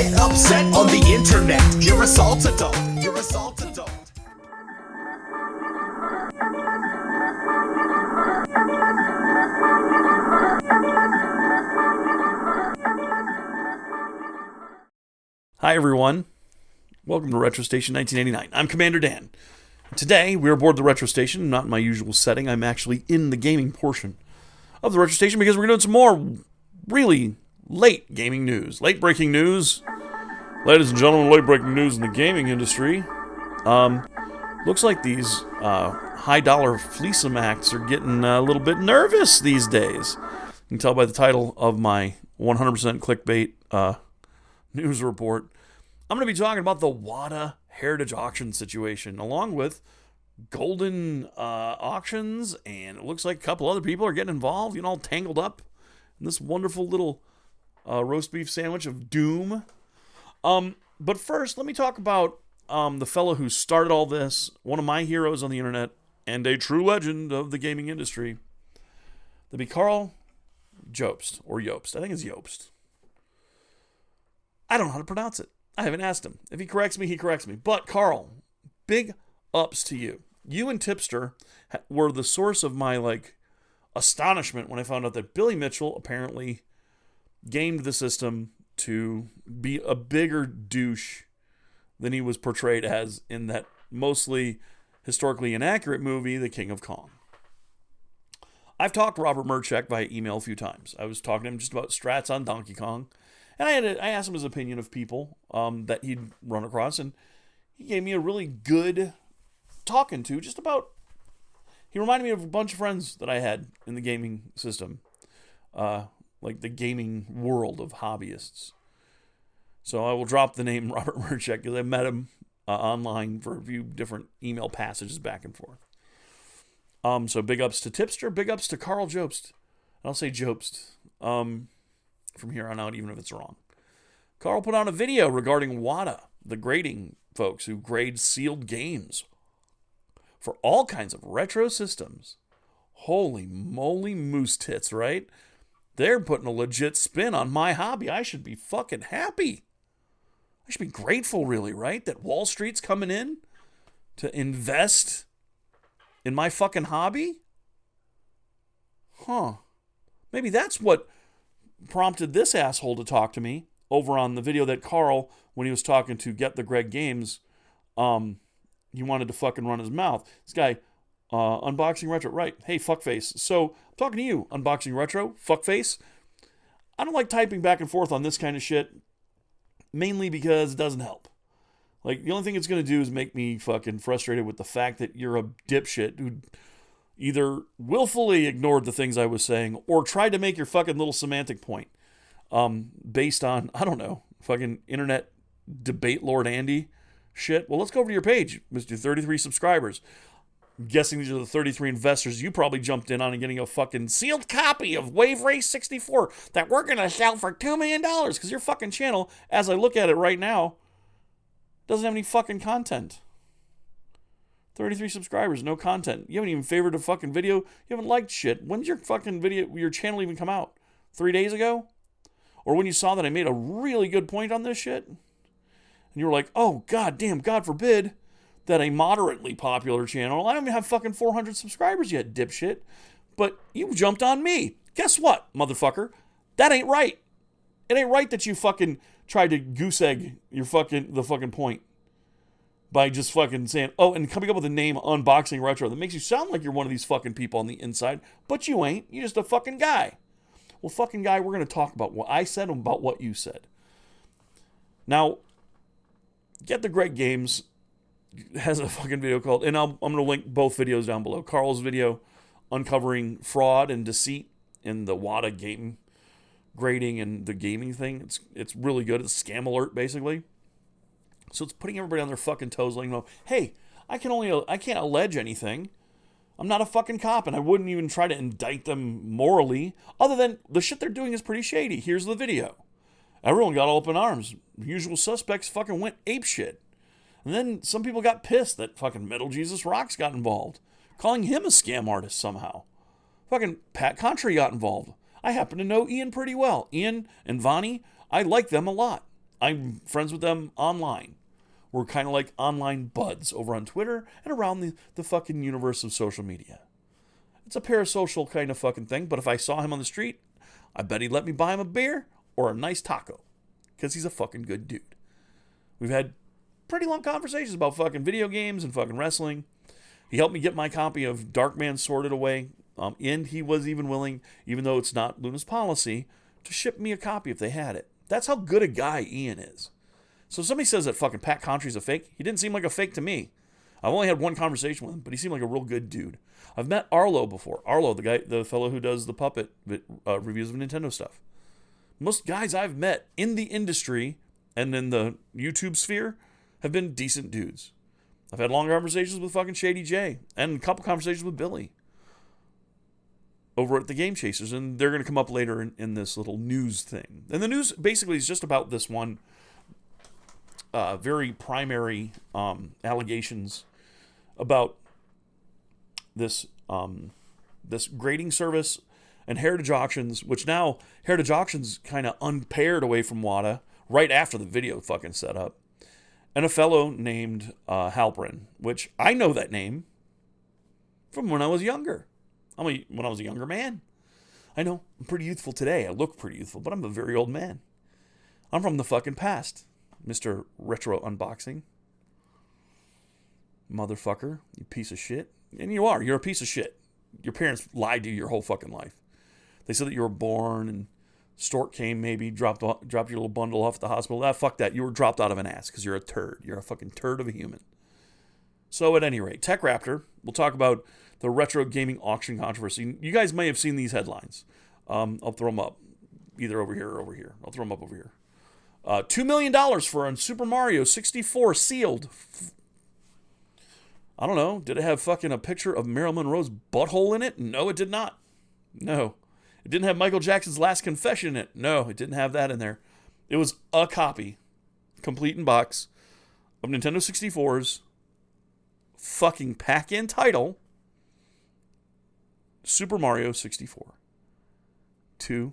get upset on the internet. You're a salt adult. You're a salt adult. Hi everyone, welcome to Retro Station 1989. I'm Commander Dan. Today we are aboard the Retro Station, not in my usual setting. I'm actually in the gaming portion of the Retro Station because we're doing some more really late gaming news. Late breaking news. Ladies and gentlemen, late breaking news in the gaming industry. Looks like these high dollar fleecem acts are getting a little bit nervous these days. You can tell by the title of my 100% clickbait news report. I'm going to be talking about the WATA Heritage Auction situation, along with Golden Auctions, and it looks like a couple other people are getting involved, all tangled up in this wonderful little roast beef sandwich of doom. But first, let me talk about the fellow who started all this, one of my heroes on the internet, and a true legend of the gaming industry. That'd be Karl Jobst, or Jobst. I think it's Jobst. I don't know how to pronounce it. I haven't asked him. If he corrects me, he corrects me. But Karl, big ups to you. You and Tipster were the source of my, astonishment when I found out that Billy Mitchell apparently gamed the system to be a bigger douche than he was portrayed as in that mostly historically inaccurate movie, The King of Kong. I've talked to Robert Merchek via email a few times. I was talking to him just about strats on Donkey Kong. And I asked him his opinion of people that he'd run across, and he gave me a really good talking to just about. He reminded me of a bunch of friends that I had in the gaming system, like the gaming world of hobbyists. So I will drop the name Robert Merchek because I met him online for a few different email passages back and forth. So big ups to Tipster, big ups to Karl Jobst. I'll say Jobst. From here on out, even if it's wrong. Karl put out a video regarding WATA, the grading folks who grade sealed games for all kinds of retro systems. Holy moly moose tits, right? They're putting a legit spin on my hobby. I should be fucking happy. I should be grateful, really, right? That Wall Street's coming in to invest in my fucking hobby? Huh. Maybe that's what prompted this asshole to talk to me over on the video that Karl, when he was talking to GetTheGregGames, he wanted to fucking run his mouth. This guy, Unboxing Retro, right? Hey, fuckface. So, I'm talking to you, Unboxing Retro, fuckface. I don't like typing back and forth on this kind of shit, mainly because it doesn't help. The only thing it's going to do is make me fucking frustrated with the fact that you're a dipshit who either willfully ignored the things I was saying or tried to make your fucking little semantic point based on, I don't know, fucking internet debate Lord Andy shit. Well, let's go over to your page, Mr. 33 subscribers. I'm guessing these are the 33 investors you probably jumped in on and getting a fucking sealed copy of Wave Race 64 that we're going to sell for $2 million because your fucking channel, as I look at it right now, doesn't have any fucking content. 33 subscribers, no content. You haven't even favored a fucking video. You haven't liked shit. When's your fucking video, your channel even come out? 3 days ago? Or when you saw that I made a really good point on this shit? And you were like, oh, god damn, God forbid that a moderately popular channel, I don't even have fucking 400 subscribers yet, dipshit. But you jumped on me. Guess what, motherfucker? That ain't right. It ain't right that you fucking tried to goose egg the fucking point. By just fucking saying, oh, and coming up with a name, Unboxing Retro, that makes you sound like you're one of these fucking people on the inside, but you ain't. You're just a fucking guy. Well, fucking guy, we're going to talk about what I said about what you said. Now, GetTheGregGames has a fucking video called, and I'm going to link both videos down below. Karl's video uncovering fraud and deceit in the WATA game grading and the gaming thing. It's really good. It's scam alert, basically. So it's putting everybody on their fucking toes, letting them know, hey, I can't allege anything. I'm not a fucking cop, and I wouldn't even try to indict them morally, other than the shit they're doing is pretty shady. Here's the video. Everyone got all up in arms. The usual suspects fucking went apeshit. And then some people got pissed that fucking Metal Jesus Rocks got involved, calling him a scam artist somehow. Fucking Pat Contry got involved. I happen to know Ian pretty well. Ian and Vonnie, I like them a lot. I'm friends with them online. We're kind of like online buds over on Twitter and around the fucking universe of social media. It's a parasocial kind of fucking thing, but if I saw him on the street, I bet he'd let me buy him a beer or a nice taco. Because he's a fucking good dude. We've had pretty long conversations about fucking video games and fucking wrestling. He helped me get my copy of Darkman sorted away. And he was even willing, even though it's not Luna's policy, to ship me a copy if they had it. That's how good a guy Ian is. So if somebody says that fucking Pat Contry's a fake, he didn't seem like a fake to me. I've only had one conversation with him, but he seemed like a real good dude. I've met Arlo before. Arlo, the fellow who does the puppet reviews of Nintendo stuff. Most guys I've met in the industry and in the YouTube sphere have been decent dudes. I've had long conversations with fucking Shady J and a couple conversations with Billy over at the Game Chasers, and they're going to come up later in this little news thing. And the news basically is just about this one very primary allegations about this this grading service and Heritage Auctions, which now Heritage Auctions kind of unpaired away from WATA right after the video fucking set up. And a fellow named Halprin, which I know that name from when I was younger. When I was a younger man. I know, I'm pretty youthful today. I look pretty youthful, but I'm a very old man. I'm from the fucking past, Mr. Retro Unboxing. Motherfucker, you piece of shit. And you are. You're a piece of shit. Your parents lied to you your whole fucking life. They said that you were born and Stork came maybe, dropped your little bundle off at the hospital. Fuck that. You were dropped out of an ass because you're a turd. You're a fucking turd of a human. So at any rate, Tech Raptor, we'll talk about the retro gaming auction controversy. You guys may have seen these headlines. I'll throw them up. Either over here or over here. I'll throw them up over here. $2 million for a Super Mario 64 sealed. I don't know. Did it have fucking a picture of Marilyn Monroe's butthole in it? No, it did not. No. It didn't have Michael Jackson's Last Confession in it. No, it didn't have that in there. It was a copy, complete in box, of Nintendo 64's fucking pack-in title, Super Mario 64. $2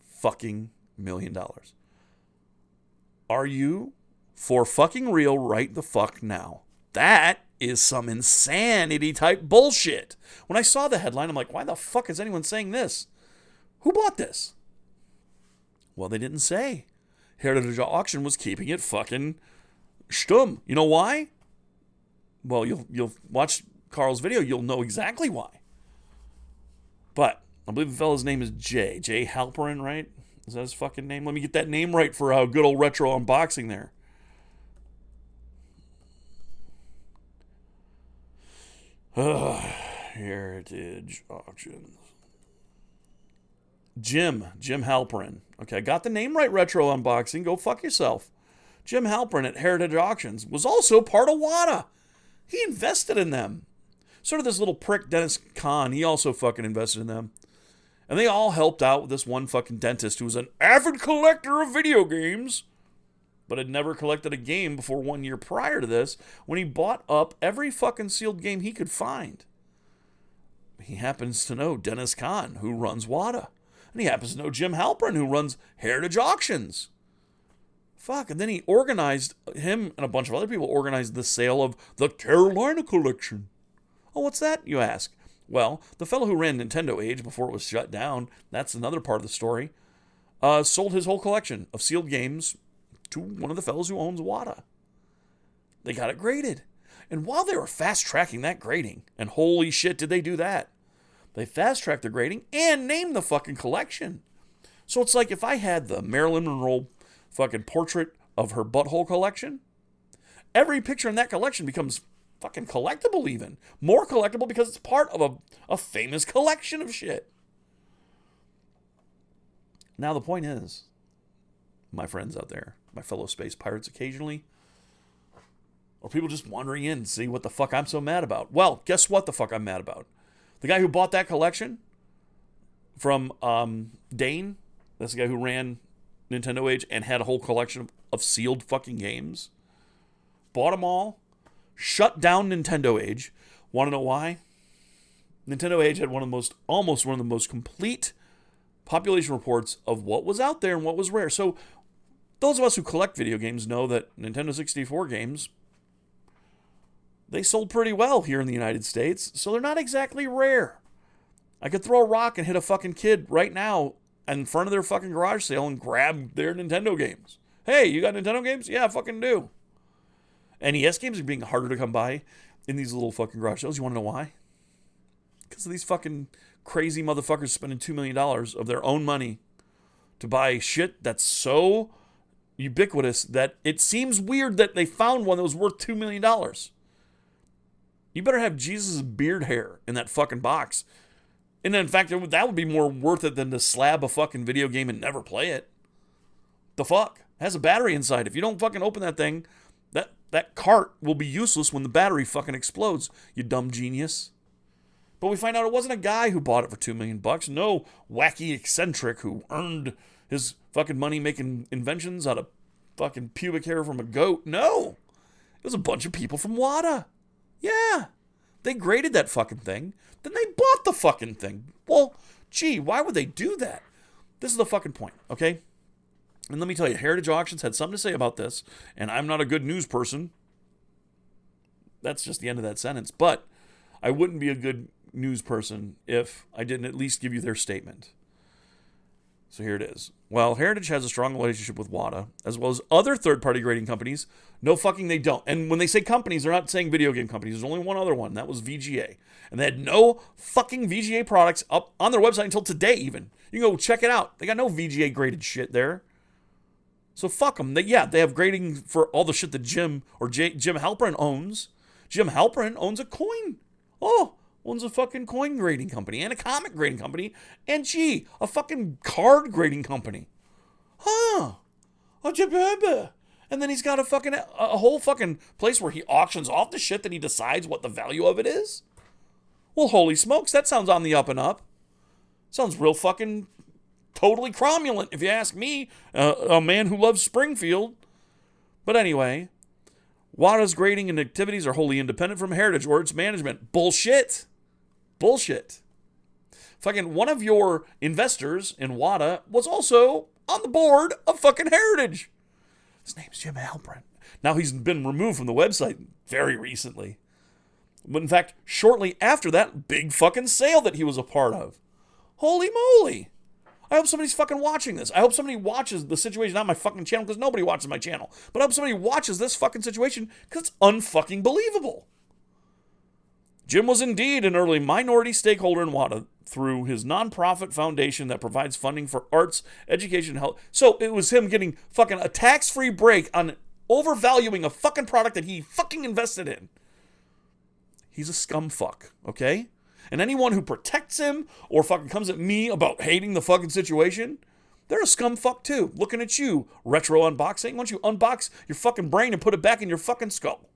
fucking million. Are you for fucking real right the fuck now? That is some insanity type bullshit. When I saw the headline, I'm like, why the fuck is anyone saying this? Who bought this? Well, they didn't say. Heritage Auction was keeping it fucking stum. You know why? Well, you'll watch Carl's video, you'll know exactly why. But I believe the fellow's name is Jay Halperin, right? Is that his fucking name? Let me get that name right for a good old retro unboxing there. Heritage Auctions. Jim Halperin. Okay, I got the name right, Retro Unboxing. Go fuck yourself. Jim Halperin at Heritage Auctions was also part of WATA. He invested in them. Sort of this little prick, Dennis Kahn, he also fucking invested in them. And they all helped out with this one fucking dentist who was an avid collector of video games, but had never collected a game before 1 year prior to this, when he bought up every fucking sealed game he could find. He happens to know Dennis Kahn, who runs WATA. And he happens to know Jim Halperin, who runs Heritage Auctions. Fuck, and then he organized, him and a bunch of other people organized the sale of the Carolina Collection. Oh, what's that, you ask? Well, the fellow who ran Nintendo Age before it was shut down, that's another part of the story, sold his whole collection of sealed games to one of the fellows who owns WATA. They got it graded. And while they were fast-tracking that grading, and holy shit did they do that, they fast-tracked the grading and named the fucking collection. So it's like if I had the Marilyn Monroe fucking portrait of her butthole collection, every picture in that collection becomes fucking collectible even. More collectible because it's part of a famous collection of shit. Now the point is, my friends out there, my fellow space pirates occasionally, or people just wandering in to see what the fuck I'm so mad about. Well, guess what the fuck I'm mad about? The guy who bought that collection from Dane, that's the guy who ran Nintendo Age and had a whole collection of sealed fucking games, bought them all, shut down Nintendo Age. Want to know why? Nintendo Age had almost one of the most complete population reports of what was out there and what was rare. So Those of us who collect video games know that Nintendo 64 games, they sold pretty well here in the United States, so they're not exactly rare. I could throw a rock and hit a fucking kid right now in front of their fucking garage sale and grab their Nintendo games. Hey, you got Nintendo games? Yeah, I fucking do. NES games are being harder to come by in these little fucking garage sales. You want to know why? Because of these fucking crazy motherfuckers spending $2 million of their own money to buy shit that's so ubiquitous that it seems weird that they found one that was worth $2 million. You better have Jesus' beard hair in that fucking box. And in fact, that would be more worth it than to slab a fucking video game and never play it. The fuck? It has a battery inside. If you don't fucking open that thing, that cart will be useless when the battery fucking explodes, you dumb genius. But we find out it wasn't a guy who bought it for $2 million. No wacky eccentric who earned his fucking money making inventions out of fucking pubic hair from a goat. No. It was a bunch of people from WATA. Yeah. They graded that fucking thing. Then they bought the fucking thing. Well, gee, why would they do that? This is the fucking point, okay? And let me tell you, Heritage Auctions had something to say about this, and I'm not a good news person. That's just the end of that sentence. But I wouldn't be a good news person if I didn't at least give you their statement. So here it is. While Heritage has a strong relationship with WATA, as well as other third-party grading companies, no fucking they don't. And when they say companies, they're not saying video game companies. There's only one other one. That was VGA. And they had no fucking VGA products up on their website until today even. You can go check it out. They got no VGA graded shit there. So fuck them. They have grading for all the shit that Jim Halperin owns. Jim Halperin owns a coin. Owns a fucking coin grading company and a comic grading company and a fucking card grading company. And then he's got a whole fucking place where he auctions off the shit that he decides what the value of it is. Well, holy smokes, that sounds on the up and up. Sounds real fucking totally cromulent, if you ask me, a man who loves Springfield. But anyway, WATA's grading and activities are wholly independent from Heritage or its management. Bullshit. Fucking one of your investors in WATA was also on the board of fucking Heritage. His name's Jim Halperin. Now he's been removed from the website very recently. But in fact, shortly after that big fucking sale that he was a part of. Holy moly. I hope somebody's fucking watching this. I hope somebody watches the situation on my fucking channel because nobody watches my channel. But I hope somebody watches this fucking situation because it's unfucking believable. Jim was indeed an early minority stakeholder in WATA through his nonprofit foundation that provides funding for arts, education, and health. So it was him getting fucking a tax-free break on overvaluing a fucking product that he fucking invested in. He's a scumfuck, okay? And anyone who protects him or fucking comes at me about hating the fucking situation, they're a scumfuck too. Looking at you, retro unboxing. Why don't you unbox your fucking brain and put it back in your fucking skull?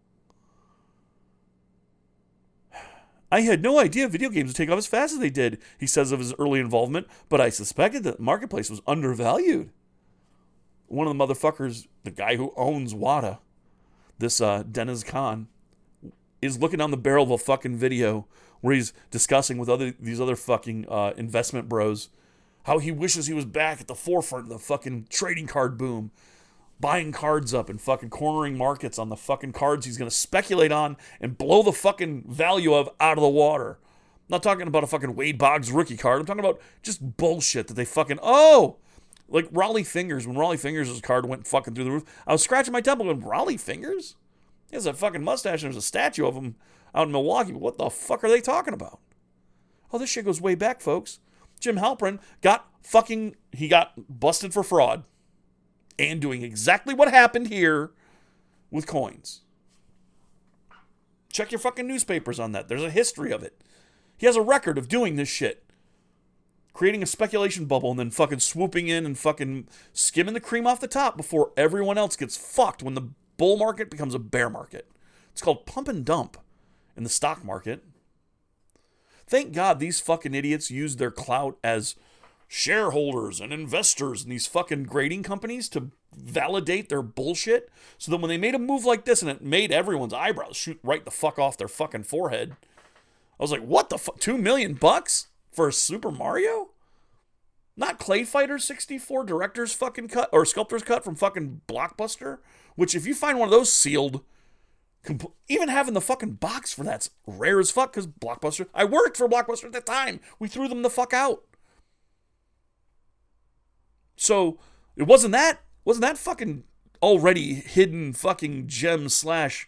I had no idea video games would take off as fast as they did, he says of his early involvement, but I suspected that the marketplace was undervalued. One of the motherfuckers, the guy who owns WATA, this Deniz Khan, is looking down the barrel of a fucking video where he's discussing with these other fucking investment bros how he wishes he was back at the forefront of the fucking trading card boom, buying cards up and fucking cornering markets on the fucking cards he's going to speculate on and blow the fucking value of out of the water. I'm not talking about a fucking Wade Boggs rookie card. I'm talking about just bullshit that they fucking, like Raleigh Fingers. When Raleigh Fingers' card went fucking through the roof, I was scratching my temple going, Raleigh Fingers? He has a fucking mustache and there's a statue of him out in Milwaukee. What the fuck are they talking about? Oh, this shit goes way back, folks. Jim Halperin got busted for fraud and doing exactly what happened here with coins. Check your fucking newspapers on that. There's a history of it. He has a record of doing this shit. Creating a speculation bubble and then fucking swooping in and fucking skimming the cream off the top before everyone else gets fucked when the bull market becomes a bear market. It's called pump and dump in the stock market. Thank God these fucking idiots use their clout as shareholders and investors in these fucking grading companies to validate their bullshit. So that when they made a move like this and it made everyone's eyebrows shoot right the fuck off their fucking forehead, I was like, what the fuck? $2 million for a Super Mario? Not Clay Fighter 64 director's fucking cut or sculptor's cut from fucking Blockbuster, which if you find one of those sealed, even having the fucking box for that's rare as fuck because Blockbuster, I worked for Blockbuster at the time. We threw them the fuck out. So it wasn't that fucking already hidden fucking gem slash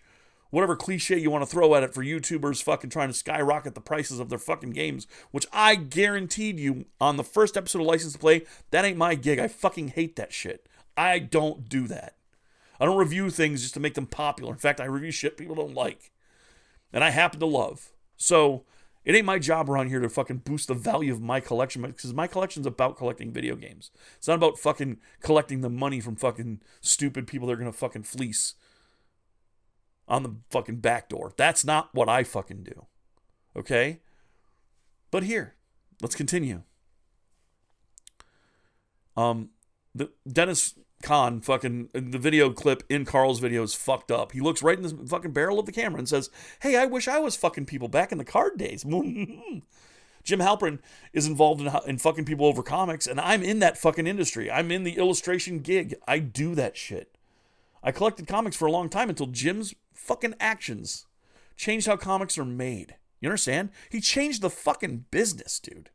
whatever cliche you want to throw at it for YouTubers fucking trying to skyrocket the prices of their fucking games, which I guaranteed you on the first episode of License to Play, that ain't my gig. I fucking hate that shit. I don't do that. I don't review things just to make them popular. In fact, I review shit people don't like. And I happen to love. So it ain't my job around here to fucking boost the value of my collection, because my collection's about collecting video games. It's not about fucking collecting the money from fucking stupid people that are going to fucking fleece on the fucking back door. That's not what I fucking do. Okay? But here, let's continue. The Dennis Kahn fucking, the video clip in Carl's video is fucked up. He looks right in the fucking barrel of the camera and says, "Hey, I wish I was fucking people back in the card days." Jim Halpern is involved in fucking people over comics, and I'm in that fucking industry. I'm in the illustration gig. I do that shit. I collected comics for a long time until Jim's fucking actions changed how comics are made. You understand? He changed the fucking business, dude.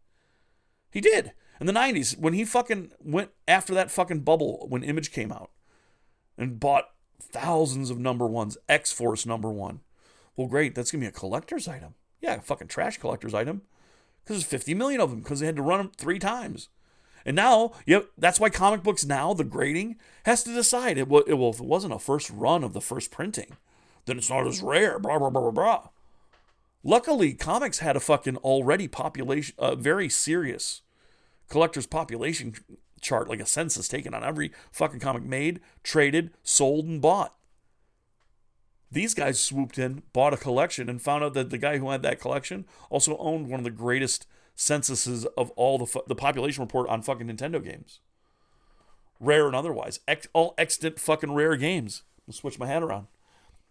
He did. In the 90s, when he fucking went after that fucking bubble when Image came out and bought thousands of number ones, X-Force number one. Well, great, that's going to be a collector's item. Yeah, a fucking trash collector's item. Because there's 50 million of them, because they had to run them 3 times. And now, that's why comic books now, the grading, has to decide. If it wasn't a first run of the first printing, then it's not as rare, blah, blah, blah, blah, blah. Luckily, comics had a fucking already population, very serious collector's population chart, like a census taken on every fucking comic made, traded, sold, and bought. These guys swooped in, bought a collection, and found out that the guy who had that collection also owned one of the greatest censuses of all the population report on fucking Nintendo games. Rare and otherwise. All extant fucking rare games. I'll switch my hat around.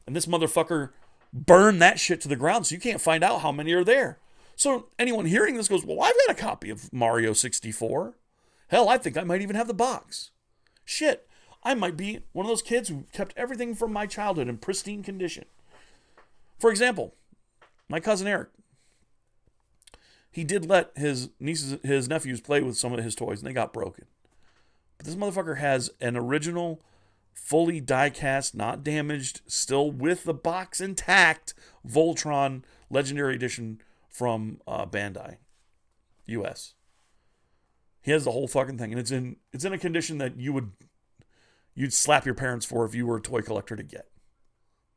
And this motherfucker burned that shit to the ground, so you can't find out how many are there. So anyone hearing this goes, well, I've got a copy of Mario 64. Hell, I think I might even have the box. Shit, I might be one of those kids who kept everything from my childhood in pristine condition. For example, my cousin Eric, he did let his nephews play with some of his toys, and they got broken. But this motherfucker has an original, fully die-cast, not damaged, still with the box intact, Voltron Legendary Edition from Bandai, U.S. He has the whole fucking thing, and it's in a condition that you'd slap your parents for if you were a toy collector to get.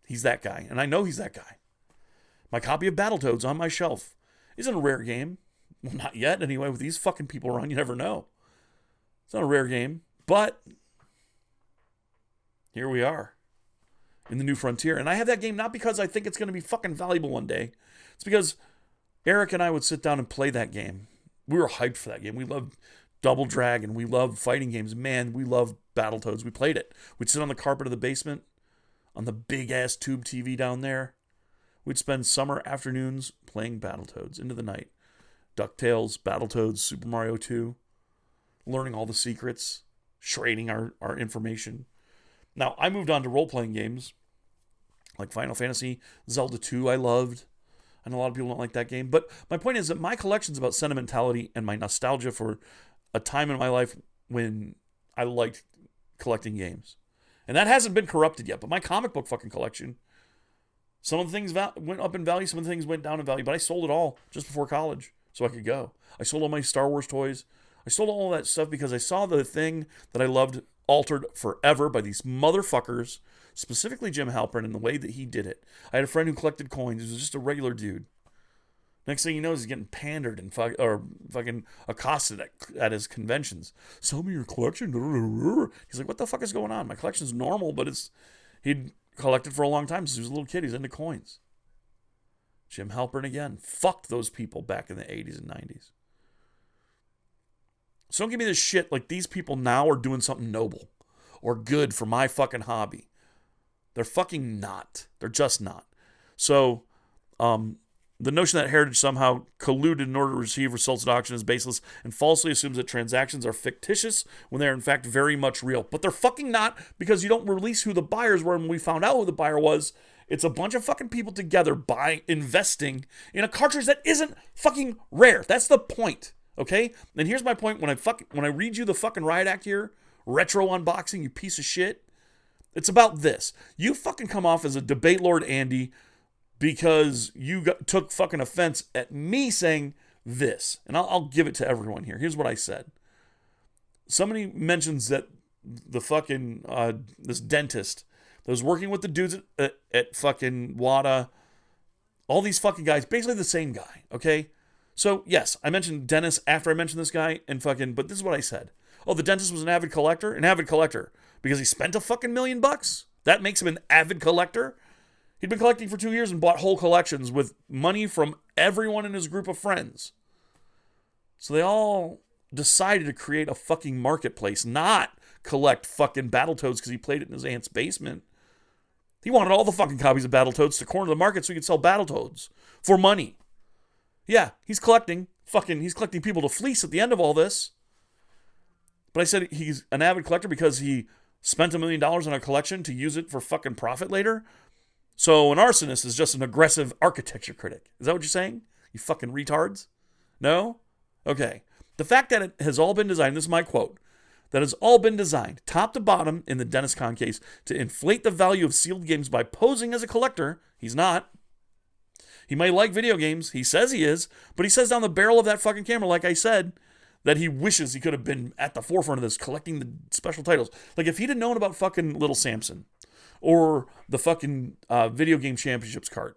He's that guy, and I know he's that guy. My copy of Battletoads on my shelf isn't a rare game. Well, not yet, anyway. With these fucking people around, you never know. It's not a rare game, but here we are in the new frontier. And I have that game not because I think it's going to be fucking valuable one day. It's because Eric and I would sit down and play that game. We were hyped for that game. We loved Double Dragon. We loved fighting games. Man, we loved Battletoads. We played it. We'd sit on the carpet of the basement on the big-ass tube TV down there. We'd spend summer afternoons playing Battletoads into the night. DuckTales, Battletoads, Super Mario 2. Learning all the secrets. Shredding our information. Now, I moved on to role-playing games like Final Fantasy, Zelda 2 I loved. And a lot of people don't like that game. But my point is that my collection's about sentimentality and my nostalgia for a time in my life when I liked collecting games. And that hasn't been corrupted yet. But my comic book fucking collection, some of the things went up in value, some of the things went down in value. But I sold it all just before college so I could go. I sold all my Star Wars toys. I sold all that stuff because I saw the thing that I loved altered forever by these motherfuckers, specifically Jim Halpern, and the way that he did it. I had a friend who collected coins. He was just a regular dude. Next thing you know, he's getting pandered and fucking accosted at his conventions. Sell me your collection. He's like, what the fuck is going on? My collection's normal, but he'd collected for a long time since he was a little kid. He's into coins. Jim Halpern again. Fucked those people back in the 80s and 90s. So don't give me this shit like these people now are doing something noble or good for my fucking hobby. They're fucking not. They're just not. So, The notion that Heritage somehow colluded in order to receive results at auction is baseless and falsely assumes that transactions are fictitious when they are in fact very much real. But they're fucking not, because you don't release who the buyers were. And when we found out who the buyer was, it's a bunch of fucking people together investing in a cartridge that isn't fucking rare. That's the point, okay? And here's my point. When I read you the fucking riot act here, retro unboxing, you piece of shit, it's about this. You fucking come off as a debate lord, Andy, because you took fucking offense at me saying this. And I'll give it to everyone here. Here's what I said. Somebody mentions that the fucking, this dentist that was working with the dudes at fucking WATA, all these fucking guys, basically the same guy, okay? So, yes, I mentioned Dennis after I mentioned this guy, and fucking, but this is what I said. Oh, the dentist was an avid collector? An avid collector. Because he spent a fucking $1 million? That makes him an avid collector? He'd been collecting for 2 years and bought whole collections with money from everyone in his group of friends. So they all decided to create a fucking marketplace, not collect fucking Battletoads because he played it in his aunt's basement. He wanted all the fucking copies of Battletoads to corner the market so he could sell Battletoads for money. Yeah, he's collecting people to fleece at the end of all this. But I said he's an avid collector because he spent $1 million on a collection to use it for fucking profit later. So an arsonist is just an aggressive architecture critic. Is that what you're saying? You fucking retards? No? Okay. The fact that it has all been designed, this is my quote, that has all been designed, top to bottom in the Dennis Con case, to inflate the value of sealed games by posing as a collector. He's not. He may like video games. He says he is. But he says down the barrel of that fucking camera, like I said, that he wishes he could have been at the forefront of this, collecting the special titles. Like if he'd have known about fucking Little Samson, or the fucking video game championships cart.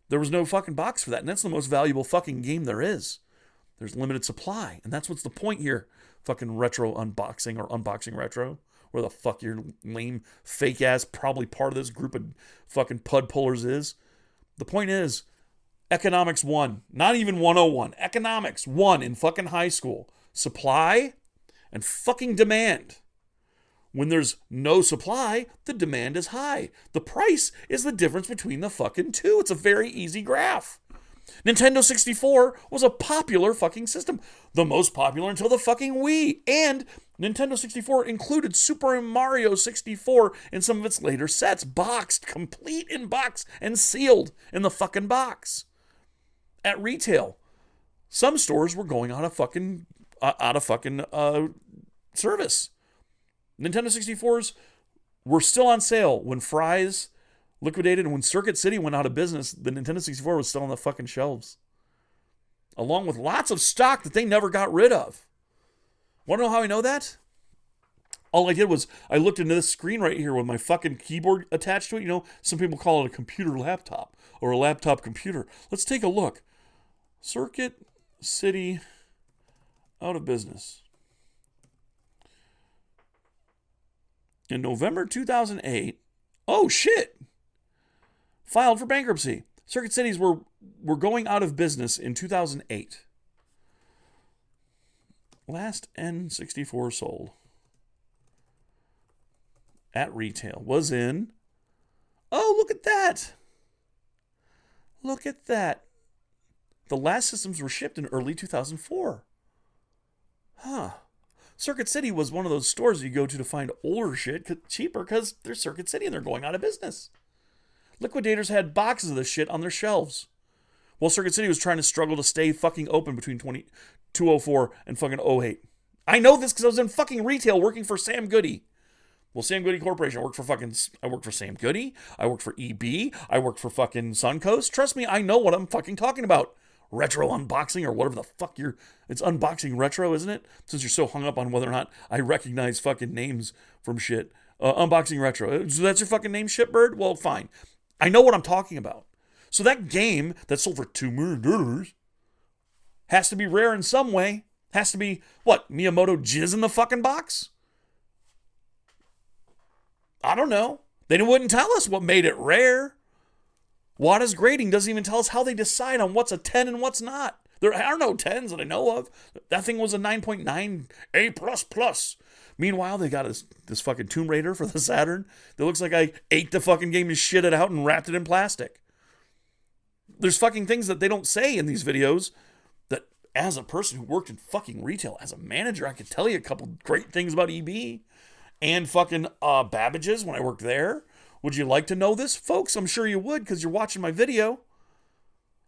There was no fucking box for that. And that's the most valuable fucking game there is. There's limited supply. And that's what's the point here. Fucking retro unboxing or unboxing retro. Where the fuck your lame, fake ass, probably part of this group of fucking pud pullers is. The point is, economics 1. Not even 101. Economics 1 in fucking high school. Supply and fucking demand. When there's no supply, the demand is high. The price is the difference between the fucking two. It's a very easy graph. Nintendo 64 was a popular fucking system. The most popular until the fucking Wii. And Nintendo 64 included Super Mario 64 in some of its later sets. Boxed, complete in box, and sealed in the fucking box. At retail, some stores were going out of fucking service. Nintendo 64s were still on sale when Fry's liquidated, and when Circuit City went out of business, the Nintendo 64 was still on the fucking shelves. Along with lots of stock that they never got rid of. Want to know how I know that? All I did was, I looked into this screen right here with my fucking keyboard attached to it. You know, some people call it a computer laptop, or a laptop computer. Let's take a look. Circuit City out of business. In November 2008, oh shit, filed for bankruptcy. Circuit Cities were going out of business in 2008. Last N64 sold at retail was in, oh, look at that. Look at that. The last systems were shipped in early 2004. Huh. Circuit City was one of those stores you go to find older shit cheaper because they're Circuit City and they're going out of business. Liquidators had boxes of this shit on their shelves. While Circuit City was trying to struggle to stay fucking open between 2004 and fucking 08. I know this because I was in fucking retail working for Sam Goody. Well, Sam Goody Corporation. I worked for Sam Goody. I worked for EB. I worked for fucking Suncoast. Trust me, I know what I'm fucking talking about. Retro unboxing or whatever the fuck it's unboxing retro, isn't it? Since you're so hung up on whether or not I recognize fucking names from shit. Unboxing retro. So that's your fucking name, shitbird? Well, fine. I know what I'm talking about. So that game that sold for $2 million has to be rare in some way. Has to be, what, Miyamoto jizz in the fucking box? I don't know. They wouldn't tell us what made it rare. WATA's grading doesn't even tell us how they decide on what's a 10 and what's not. There are no 10s that I know of. That thing was a 9.9 A++. Meanwhile, they got this fucking Tomb Raider for the Saturn that looks like I ate the fucking game and shit it out and wrapped it in plastic. there's fucking things that they don't say in these videos that, as a person who worked in fucking retail, as a manager, I could tell you a couple great things about EB and fucking Babbage's when I worked there. Would you like to know this, folks? I'm sure you would, because you're watching my video.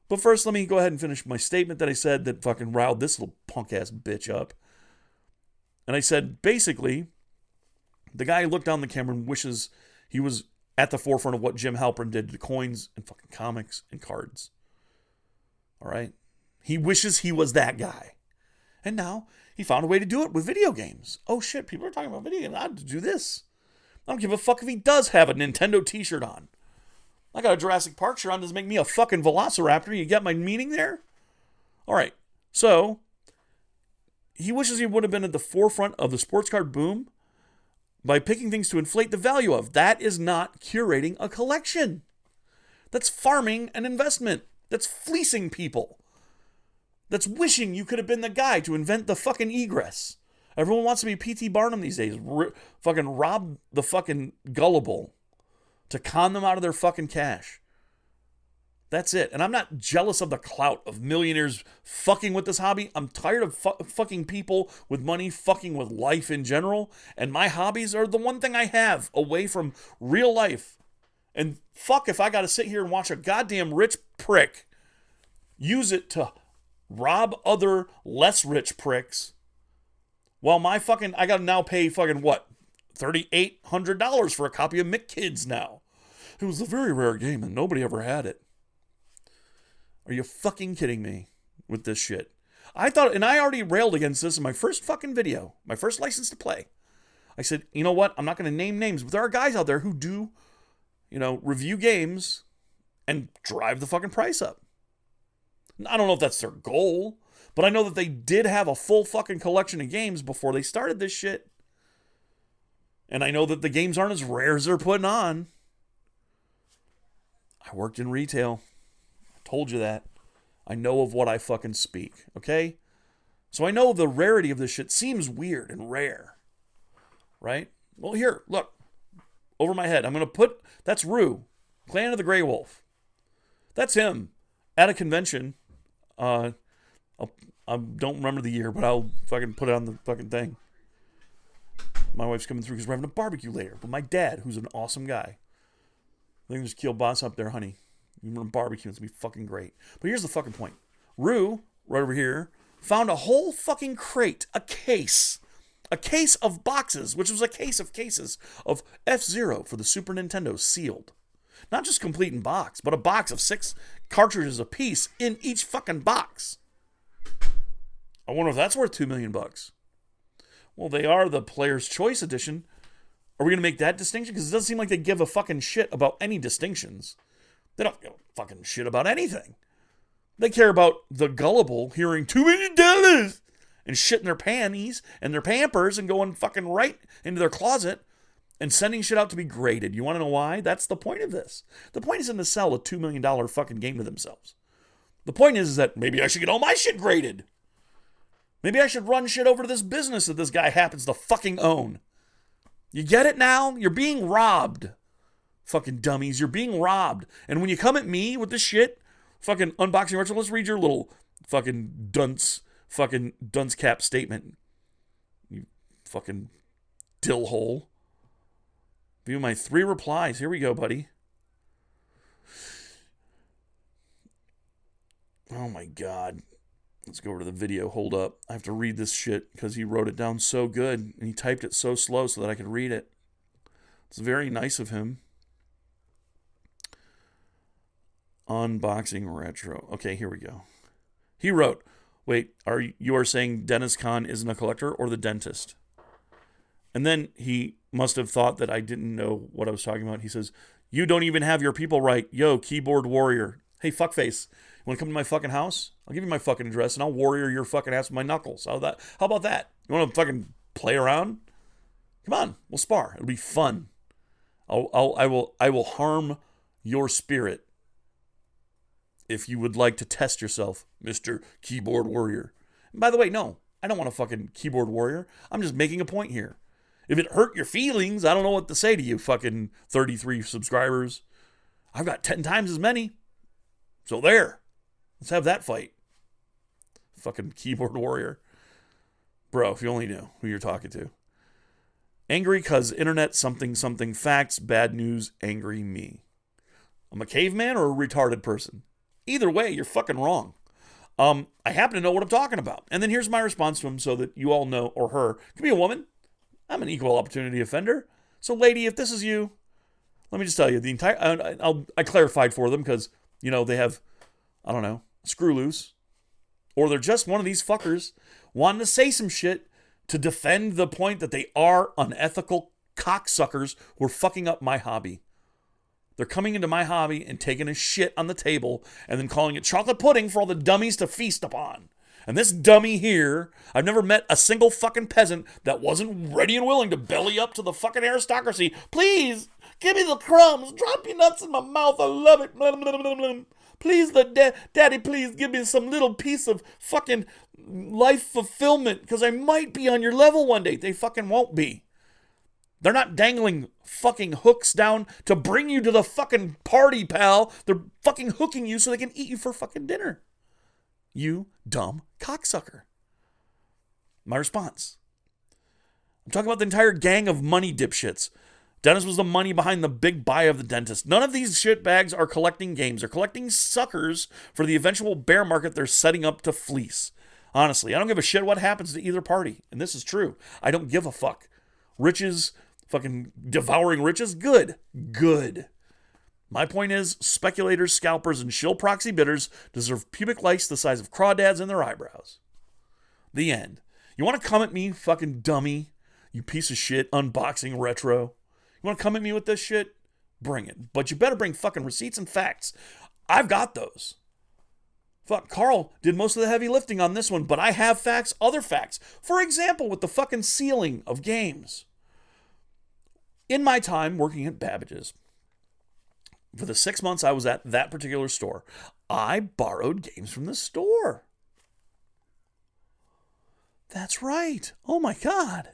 But first, let me go ahead and finish my statement that I said that fucking riled this little punk-ass bitch up. And I said, basically, the guy looked down the camera and wishes he was at the forefront of what Jim Halpern did to coins and fucking comics and cards. All right? He wishes he was that guy. And now he found a way to do it with video games. Oh shit, people are talking about video games. I have to do this. I don't give a fuck if he does have a Nintendo t-shirt on. I got a Jurassic Park shirt on. Does it make me a fucking velociraptor? You get my meaning there? All right. So, he wishes he would have been at the forefront of the sports card boom by picking things to inflate the value of. That is not curating a collection. That's farming an investment. That's fleecing people. That's wishing you could have been the guy to invent the fucking egress. Everyone wants to be P.T. Barnum these days. Fucking rob the fucking gullible to con them out of their fucking cash. That's it. And I'm not jealous of the clout of millionaires fucking with this hobby. I'm tired of fucking people with money fucking with life in general. And my hobbies are the one thing I have away from real life. And fuck if I got to sit here and watch a goddamn rich prick use it to rob other less rich pricks. While my fucking, I got to now pay fucking what? $3,800 for a copy of McKids now. It was a very rare game and nobody ever had it. Are you fucking kidding me with this shit? I thought, and I already railed against this in my first fucking video, my first license to play. I said, you know what? I'm not going to name names, but there are guys out there who do, review games and drive the fucking price up. I don't know if that's their goal, but I know that they did have a full fucking collection of games before they started this shit. And I know that the games aren't as rare as they're putting on. I worked in retail. I told you that. I know of what I fucking speak, okay? So I know the rarity of this shit seems weird and rare, right? Well, here, look. Over my head. I'm going to put, that's Rue, Clan of the Grey Wolf. That's him at a convention. I don't remember the year, but I'll fucking put it on the fucking thing. My wife's coming through because we're having a barbecue later. But my dad, who's an awesome guy. I think there's kielbasa up there, honey. We're going to barbecue. It's going to be fucking great. But here's the fucking point. Rue, right over here, found a whole fucking crate, a case of boxes, which was a case of cases of F-Zero for the Super Nintendo sealed. Not just complete in box, but a box of 6 cartridges a piece in each fucking box. I wonder if that's worth $2 million. Well, they are the Player's Choice Edition. Are we going to make that distinction? Because it doesn't seem like they give a fucking shit about any distinctions. They don't give a fucking shit about anything. They care about the gullible hearing $2 million and shitting their panties and their pampers and going fucking right into their closet and sending shit out to be graded. You want to know why? That's the point of this. The point isn't to sell a $2 million fucking game to themselves. The point is that maybe I should get all my shit graded. Maybe I should run shit over to this business that this guy happens to fucking own. You get it now? You're being robbed. Fucking dummies. You're being robbed. And when you come at me with this shit, fucking unboxing retro, let's read your little fucking dunce cap statement. You fucking dill hole. View my 3 replies. Here we go, buddy. Oh my God. Let's go over to the video. Hold up. I have to read this shit because he wrote it down so good and he typed it so slow so that I could read it. It's very nice of him. Unboxing retro. Okay, here we go. He wrote, wait, you are saying Dennis Kahn isn't a collector or the dentist? And then he must have thought that I didn't know what I was talking about. He says, you don't even have your people right. Yo, keyboard warrior. Hey, fuckface. You want to come to my fucking house? I'll give you my fucking address and I'll warrior your fucking ass with my knuckles. How about that? You want to fucking play around? Come on, we'll spar. It'll be fun. I will harm your spirit if you would like to test yourself, Mr. Keyboard Warrior. And by the way, no, I don't want a fucking keyboard warrior. I'm just making a point here. If it hurt your feelings, I don't know what to say to you, fucking 33 subscribers. I've got 10 times as many. So there. Let's have that fight. Fucking keyboard warrior. Bro, if you only knew who you're talking to. Angry cause internet something something facts, bad news, angry me. I'm a caveman or a retarded person? Either way, you're fucking wrong. I happen to know what I'm talking about. And then here's my response to him so that you all know, or her. Could be a woman. I'm an equal opportunity offender. So lady, if this is you, let me just tell you, the entire, I clarified for them because, you know, they have, I don't know, screw loose. Or they're just one of these fuckers wanting to say some shit to defend the point that they are unethical cocksuckers who are fucking up my hobby. They're coming into my hobby and taking a shit on the table and then calling it chocolate pudding for all the dummies to feast upon. And this dummy here, I've never met a single fucking peasant that wasn't ready and willing to belly up to the fucking aristocracy. Please, give me the crumbs. Drop your nuts in my mouth. I love it. Blah, blah, blah, blah. Please, daddy, please give me some little piece of fucking life fulfillment because I might be on your level one day. They fucking won't be. They're not dangling fucking hooks down to bring you to the fucking party, pal. They're fucking hooking you so they can eat you for fucking dinner. You dumb cocksucker. My response. I'm talking about the entire gang of money dipshits. Dennis was the money behind the big buy of the dentist. None of these shitbags are collecting games. They're collecting suckers for the eventual bear market they're setting up to fleece. Honestly, I don't give a shit what happens to either party. And this is true. I don't give a fuck. Riches, fucking devouring riches, good. Good. My point is, speculators, scalpers, and shill proxy bidders deserve pubic lice the size of crawdads in their eyebrows. The end. You want to come at me, fucking dummy? You piece of shit, unboxing retro. You want to come at me with this shit? Bring it. But you better bring fucking receipts and facts. I've got those. Fuck, Karl did most of the heavy lifting on this one, but I have facts, other facts. For example, with the fucking sealing of games. In my time working at Babbage's, for the 6 months I was at that particular store, I borrowed games from the store. That's right. Oh my God.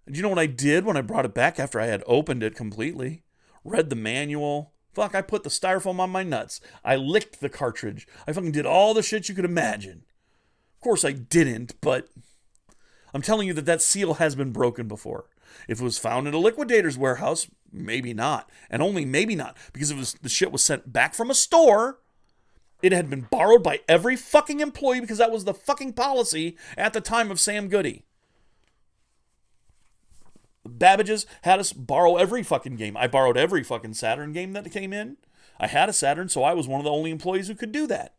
And you know what I did when I brought it back after I had opened it completely? Read the manual. Fuck, I put the styrofoam on my nuts. I licked the cartridge. I fucking did all the shit you could imagine. Of course I didn't, but I'm telling you that seal has been broken before. If it was found in a liquidator's warehouse, maybe not. And only maybe not. Because if the shit was sent back from a store, it had been borrowed by every fucking employee because that was the fucking policy at the time of Sam Goody. Babbage's had us borrow every fucking game. I borrowed every fucking Saturn game that came in. I had a Saturn, so I was one of the only employees who could do that.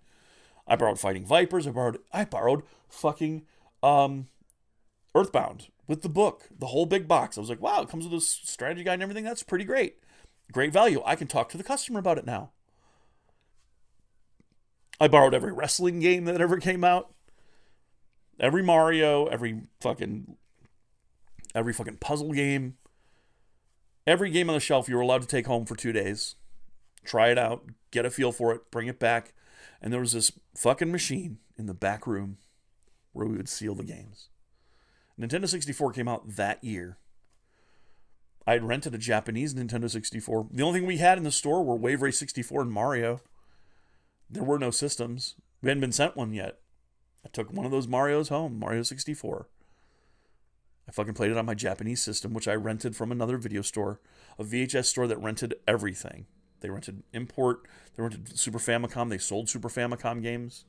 I borrowed Fighting Vipers. I borrowed fucking Earthbound with the book, the whole big box. I was like, wow, it comes with a strategy guide and everything. That's pretty great. Great value. I can talk to the customer about it now. I borrowed every wrestling game that ever came out. Every Mario, every fucking puzzle game. Every game on the shelf you were allowed to take home for 2 days. Try it out. Get a feel for it. Bring it back. And there was this fucking machine in the back room where we would seal the games. Nintendo 64 came out that year. I had rented a Japanese Nintendo 64. The only thing we had in the store were Wave Race 64 and Mario. There were no systems. We hadn't been sent one yet. I took one of those Marios home, Mario 64. I fucking played it on my Japanese system, which I rented from another video store, a VHS store that rented everything. They rented import, they rented Super Famicom, they sold Super Famicom games.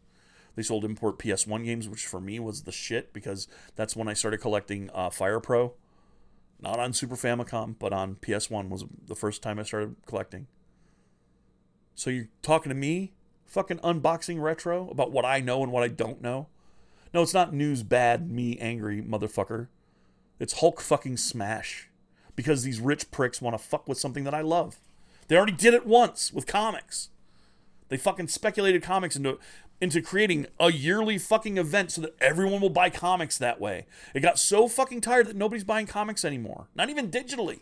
They sold import PS1 games, which for me was the shit because that's when I started collecting Fire Pro. Not on Super Famicom, but on PS1 was the first time I started collecting. So you're talking to me, fucking unboxing retro, about what I know and what I don't know? No, it's not news bad, me angry motherfucker. It's Hulk fucking smash. Because these rich pricks want to fuck with something that I love. They already did it once with comics. They fucking speculated comics into creating a yearly fucking event so that everyone will buy comics that way. It got so fucking tired that nobody's buying comics anymore. Not even digitally.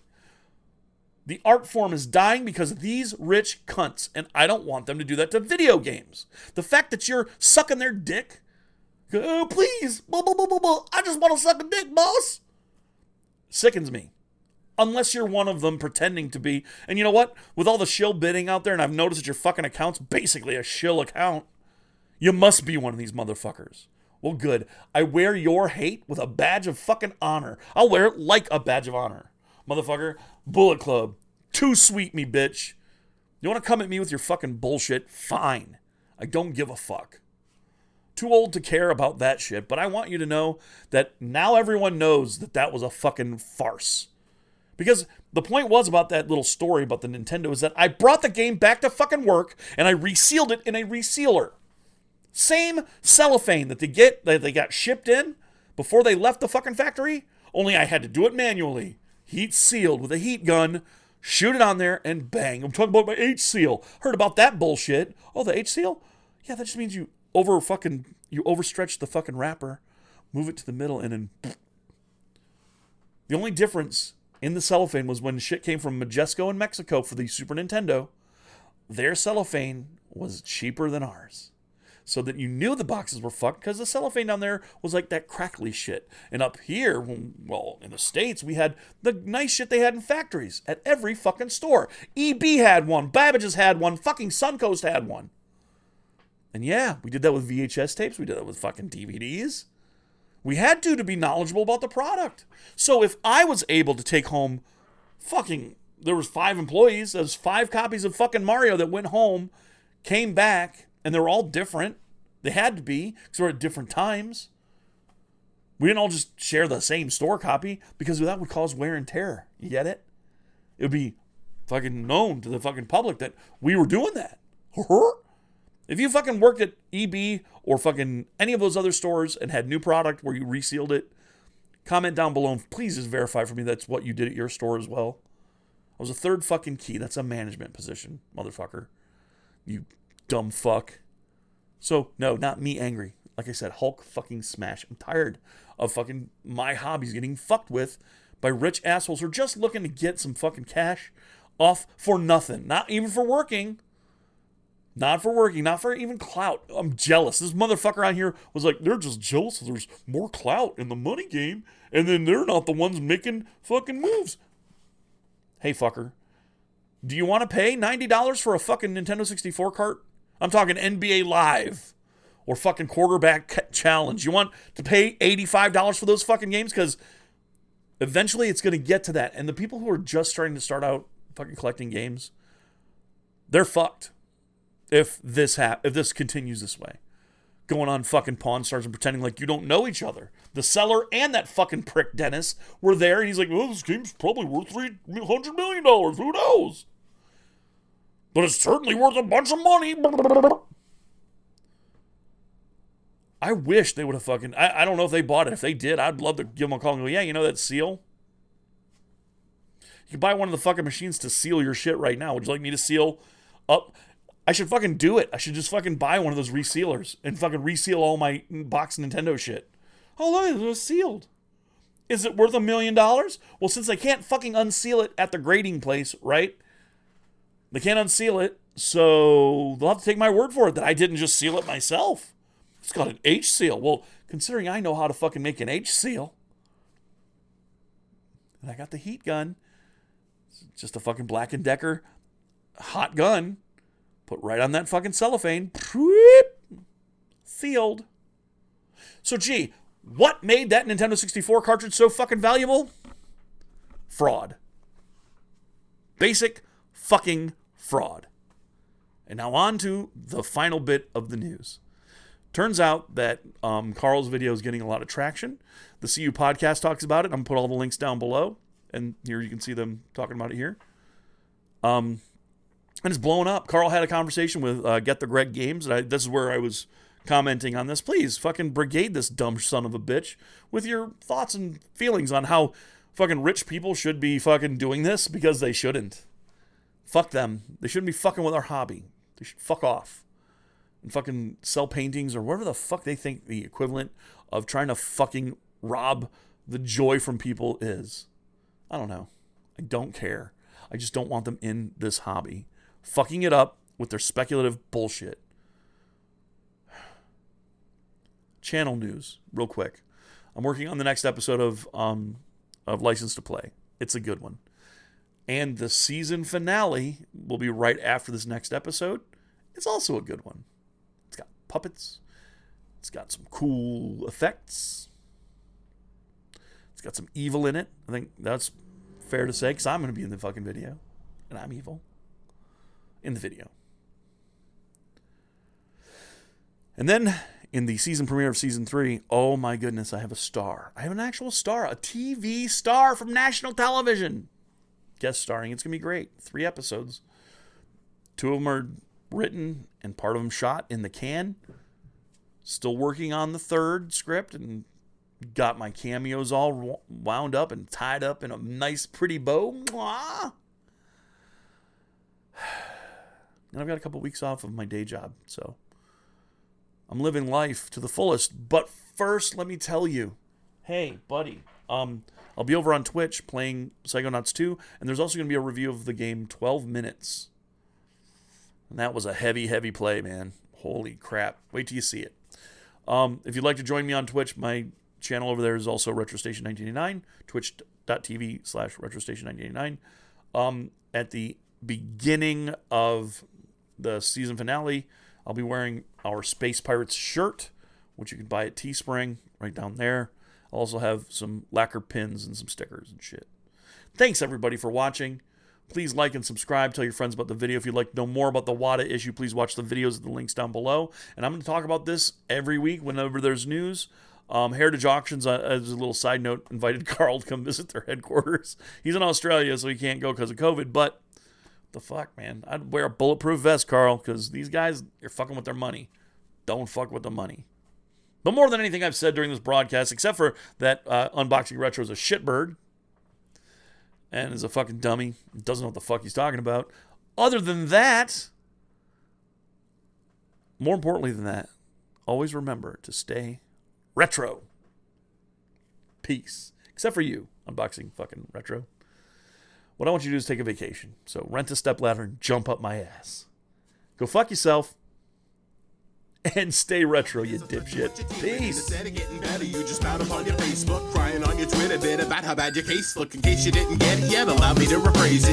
The art form is dying because of these rich cunts, and I don't want them to do that to video games. The fact that you're sucking their dick, oh, please, I just want to suck a dick, boss, sickens me. Unless you're one of them pretending to be. And you know what? With all the shill bidding out there, and I've noticed that your fucking account's basically a shill account, you must be one of these motherfuckers. Well, good. I wear your hate with a badge of fucking honor. I'll wear it like a badge of honor. Motherfucker, Bullet Club. Too sweet me, bitch. You want to come at me with your fucking bullshit? Fine. I don't give a fuck. Too old to care about that shit, but I want you to know that now everyone knows that that was a fucking farce. Because the point was about that little story about the Nintendo is that I brought the game back to fucking work and I resealed it in a resealer. Same cellophane that they got shipped in before they left the fucking factory, only I had to do it manually. Heat sealed with a heat gun, shoot it on there, and bang. I'm talking about my H-seal. Heard about that bullshit. Oh, the H-seal? Yeah, that just means you overstretch the fucking wrapper, move it to the middle, and then the only difference in the cellophane was when shit came from Majesco in Mexico for the Super Nintendo, their cellophane was cheaper than ours. So that you knew the boxes were fucked because the cellophane down there was like that crackly shit. And up here, well, in the States, we had the nice shit they had in factories at every fucking store. EB had one, Babbage's had one, fucking Suncoast had one. And yeah, we did that with VHS tapes. We did that with fucking DVDs. We had to be knowledgeable about the product. So if I was able to take home there was 5 employees, there was 5 copies of fucking Mario that went home, came back, and they were all different. They had to be, because we're at different times. We didn't all just share the same store copy, because that would cause wear and tear. You get it? It would be fucking known to the fucking public that we were doing that. If you fucking worked at EB or fucking any of those other stores and had new product where you resealed it, comment down below and please just verify for me that's what you did at your store as well. I was a third fucking key. That's a management position, motherfucker. You dumb fuck. So, no, not me angry. Like I said, Hulk fucking smash. I'm tired of fucking my hobbies getting fucked with by rich assholes who are just looking to get some fucking cash off for nothing. Not even for working. Not for working, not for even clout. I'm jealous. This motherfucker out here was like, they're just jealous there's more clout in the money game, and then they're not the ones making fucking moves. Hey, fucker. Do you want to pay $90 for a fucking Nintendo 64 cart? I'm talking NBA Live or fucking quarterback challenge. You want to pay $85 for those fucking games? Because eventually it's going to get to that. And the people who are just starting to start out fucking collecting games, they're fucked. If this continues this way. Going on fucking Pawn Stars and pretending like you don't know each other. The seller and that fucking prick Dennis were there, and he's like, well, this game's probably worth $300 million. Who knows? But it's certainly worth a bunch of money. I wish they would have fucking... I don't know if they bought it. If they did, I'd love to give them a call and go, yeah, you know that seal? You can buy one of the fucking machines to seal your shit right now. Would you like me to seal up... I should fucking do it. I should just fucking buy one of those resealers and fucking reseal all my box Nintendo shit. Oh, look, it's sealed. Is it worth $1 million? Well, since they can't fucking unseal it at the grading place, right? They can't unseal it, so they'll have to take my word for it that I didn't just seal it myself. It's got an H seal. Well, considering I know how to fucking make an H seal, and I got the heat gun, it's just a fucking Black & Decker hot gun. Put right on that fucking cellophane. Sealed. So, gee, what made that Nintendo 64 cartridge so fucking valuable? Fraud. Basic fucking fraud. And now on to the final bit of the news. Turns out that Karl's video is getting a lot of traction. The CU podcast talks about it. I'm going to put all the links down below. And here you can see them talking about it here. And it's blowing up. Karl had a conversation with GetTheGregGames, and this is where I was commenting on this. Please, fucking brigade this dumb son of a bitch with your thoughts and feelings on how fucking rich people should be fucking doing this, because they shouldn't. Fuck them. They shouldn't be fucking with our hobby. They should fuck off and fucking sell paintings or whatever the fuck they think the equivalent of trying to fucking rob the joy from people is. I don't know. I don't care. I just don't want them in this hobby, fucking it up with their speculative bullshit. Channel news, real quick. I'm working on the next episode of License to Play. It's a good one. And the season finale will be right after this next episode. It's also a good one. It's got puppets. It's got some cool effects. It's got some evil in it. I think that's fair to say, because I'm going to be in the fucking video. And I'm evil. In the video. And then, in the season premiere of season 3, oh my goodness, I have a star. I have an actual star. A TV star from national television. Guest starring. It's going to be great. 3 episodes. 2 of them are written and part of them shot in the can. Still working on the 3rd script and got my cameos all wound up and tied up in a nice, pretty bow. Mwah! And I've got a couple weeks off of my day job, so I'm living life to the fullest. But first, let me tell you, hey, buddy, I'll be over on Twitch playing Psychonauts 2, and there's also going to be a review of the game 12 Minutes. And that was a heavy, heavy play, man. Holy crap. Wait till you see it. If you'd like to join me on Twitch, my channel over there is also RetroStation1989, twitch.tv/RetroStation1989. At the beginning of the season finale, I'll be wearing our Space Pirates shirt, which you can buy at Teespring, right down there. I'll also have some lacquer pins and some stickers and shit. Thanks, everybody, for watching. Please like and subscribe. Tell your friends about the video. If you'd like to know more about the WATA issue, please watch the videos at the links down below. And I'm going to talk about this every week whenever there's news. Heritage Auctions, as a little side note, invited Karl to come visit their headquarters. He's in Australia, so he can't go because of COVID. But what the fuck, man? I'd wear a bulletproof vest, Karl, because these guys, you're fucking with their money. Don't fuck with the money. But more than anything I've said during this broadcast, except for that Unboxing Retro is a shitbird and is a fucking dummy, doesn't know what the fuck he's talking about. Other than that, more importantly than that, always remember to stay retro. Peace. Except for you, Unboxing fucking Retro. What I want you to do is take a vacation. So rent a stepladder and jump up my ass. Go fuck yourself. And stay retro, you dipshit. Peace. Instead of getting better, you just spout up on your Facebook, crying on your Twitter bit about how bad your case look. In case you didn't get it yet, allow me to rephrase it.